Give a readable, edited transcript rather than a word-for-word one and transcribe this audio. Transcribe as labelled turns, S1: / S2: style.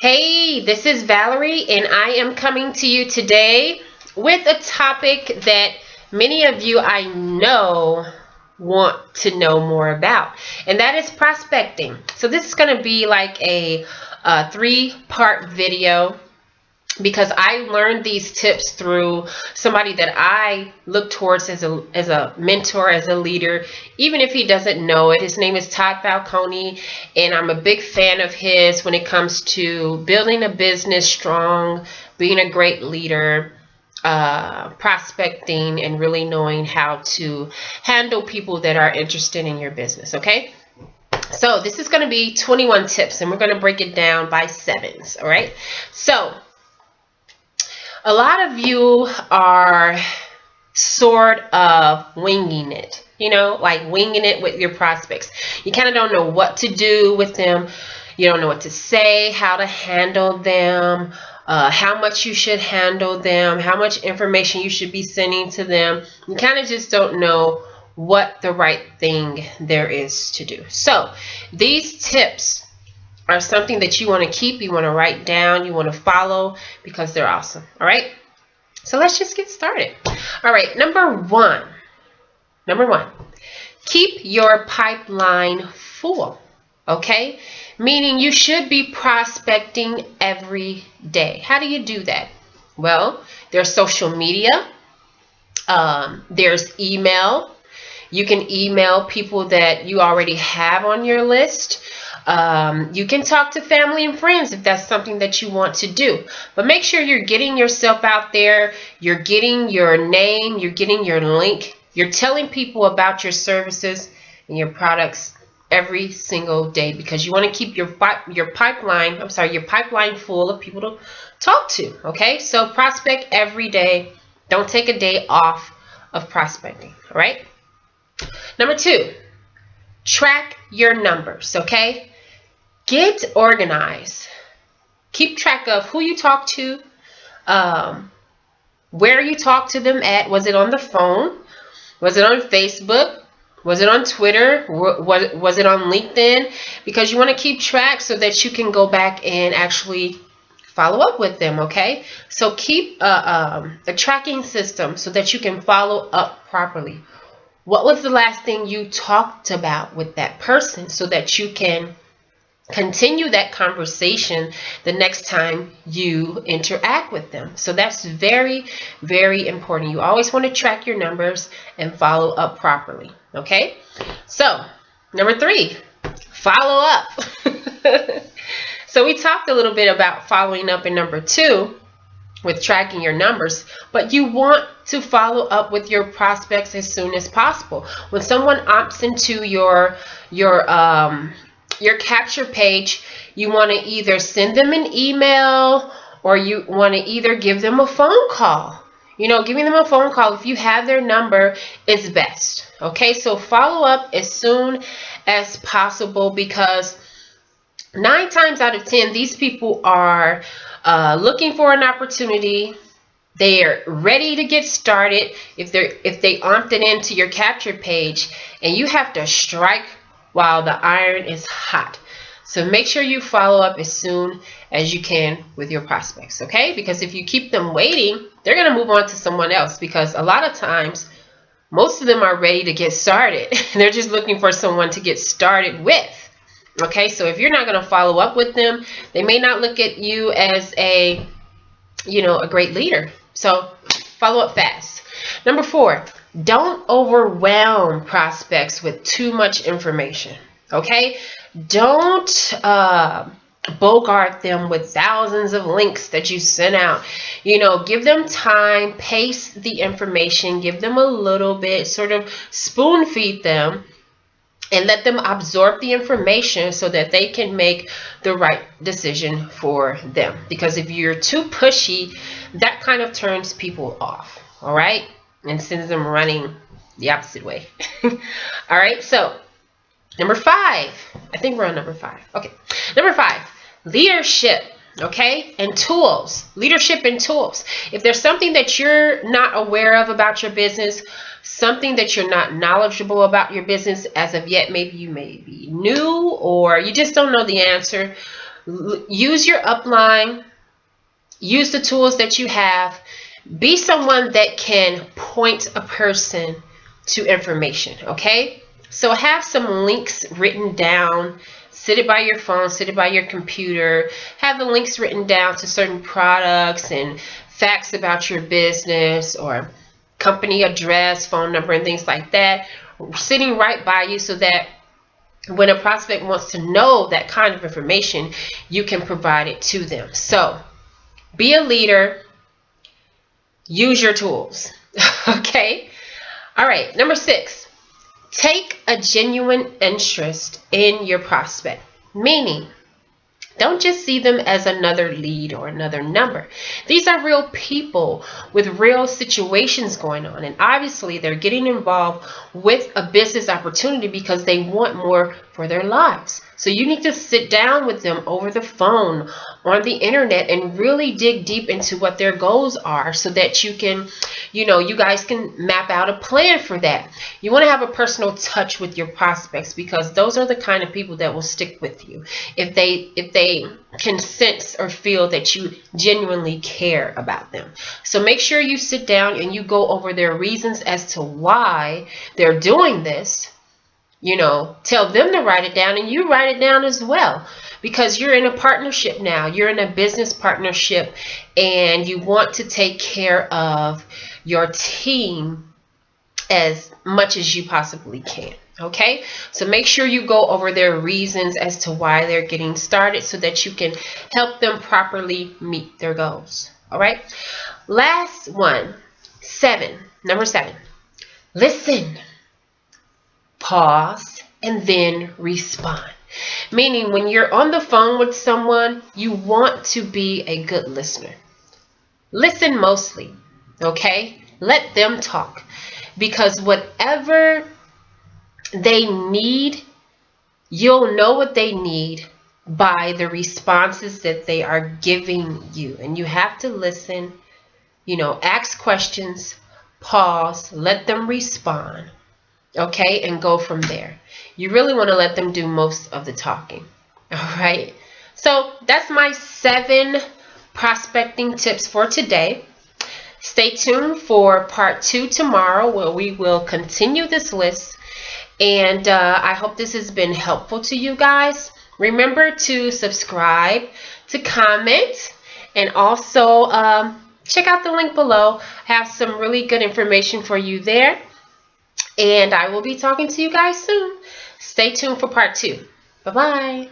S1: Hey, this is Valerie, and I am coming to you today with a topic that many of you I know want to know more about, and that is prospecting. So this is going to be like a three-part video because I learned these tips through somebody that I look towards as a mentor, as a leader, even if he doesn't know it. His name is Todd Falcone, and I'm a big fan of his when it comes to building a business strong, being a great leader, prospecting, and really knowing how to handle people that are interested in your business. Okay. So this is going to be 21 tips, and we're going to break it down by sevens. All right. So a lot of you are sort of winging it, like winging it with your prospects. You kind of don't know what to do with them. You don't know what to say, how to handle them, how much you should handle them, how much information you should be sending to them. You kind of just don't know what the right thing there is to do. So these tips are something that you want to keep, you want to write down, you want to follow because they're awesome. All right. So let's just get started. All right. Number one, keep your pipeline full. Okay. Meaning you should be prospecting every day. How do you do that? Well, there's social media. There's email. You can email people that you already have on your list. You can talk to family and friends if that's something that you want to do. But make sure you're getting yourself out there. You're getting your name. You're getting your link. You're telling people about your services and your products every single day because you want to keep your pipeline full of people to talk to. Okay, so prospect every day. Don't take a day off of prospecting. All right. Number two, track your numbers. Okay. Get organized. Keep track of who you talk to, where you talk to them at. Was it on the phone? Was it on Facebook? Was it on Twitter? Was it on LinkedIn? Because you want to keep track so that you can go back and actually follow up with them. Okay, so keep a tracking system so that you can follow up properly. What was the last thing you talked about with that person so that you can continue that conversation the next time you interact with them? So that's very, very important. You always want to track your numbers and follow up properly. Okay. So number three, follow up. So we talked a little bit about following up in number two with tracking your numbers, but you want to follow up with your prospects as soon as possible. When someone opts into your capture page, you want to either send them an email or you want to either give them a phone call. Giving them a phone call, if you have their number, is best. Okay, so follow up as soon as possible because 9 times out of 10, these people are looking for an opportunity. They are ready to get started if they opted into your capture page, and you have to strike while the iron is hot. So make sure you follow up as soon as you can with your prospects, okay? Because if you keep them waiting, they're going to move on to someone else because a lot of times, most of them are ready to get started. They're just looking for someone to get started with, okay? So if you're not going to follow up with them, they may not look at you as a great leader. So follow up fast. Number 4, don't overwhelm prospects with too much information, okay? Don't bogart them with thousands of links that you send out. Give them time, pace the information, give them a little bit, sort of spoon feed them, and let them absorb the information so that they can make the right decision for them. Because if you're too pushy, that kind of turns people off, all right? And sends them running the opposite way. All right, so number 5. I think we're on number 5. Okay, number 5, leadership. Okay, and tools. Leadership and tools. If there's something that you're not aware of about your business, something that you're not knowledgeable about your business as of yet, maybe you may be new or you just don't know the answer, Use your upline. Use the tools that you have. Be someone that can point a person to information, okay? So have some links written down. Sit it by your phone, sit it by your computer. Have the links written down to certain products and facts about your business or company address, phone number, and things like that, sitting right by you so that when a prospect wants to know that kind of information, you can provide it to them. So be a leader. Use your tools. Okay? All right. Number 6, take a genuine interest in your prospect. Meaning, don't just see them as another lead or another number. These are real people with real situations going on. And obviously, they're getting involved with a business opportunity because they want more for their lives. So you need to sit down with them over the phone, on the internet, and really dig deep into what their goals are so that you can, you guys can map out a plan for that. You want to have a personal touch with your prospects because those are the kind of people that will stick with you if they can sense or feel that you genuinely care about them. So make sure you sit down and you go over their reasons as to why they're doing this. Tell them to write it down and you write it down as well, because you're in a partnership now. You're in a business partnership and you want to take care of your team as much as you possibly can. Okay, so make sure you go over their reasons as to why they're getting started so that you can help them properly meet their goals. All right, last one, number 7, listen, pause, and then respond. Meaning when you're on the phone with someone, you want to be a good listener. Listen mostly, okay? Let them talk, because whatever they need, you'll know what they need by the responses that they are giving you. And you have to listen, ask questions, pause, let them respond, okay, and go from there. You really want to let them do most of the talking. All right. So that's my 7 prospecting tips for today. Stay tuned for part 2 tomorrow, where we will continue this list. And I hope this has been helpful to you guys. Remember to subscribe, to comment, and also check out the link below. I have some really good information for you there. And I will be talking to you guys soon. Stay tuned for part 2. Bye-bye.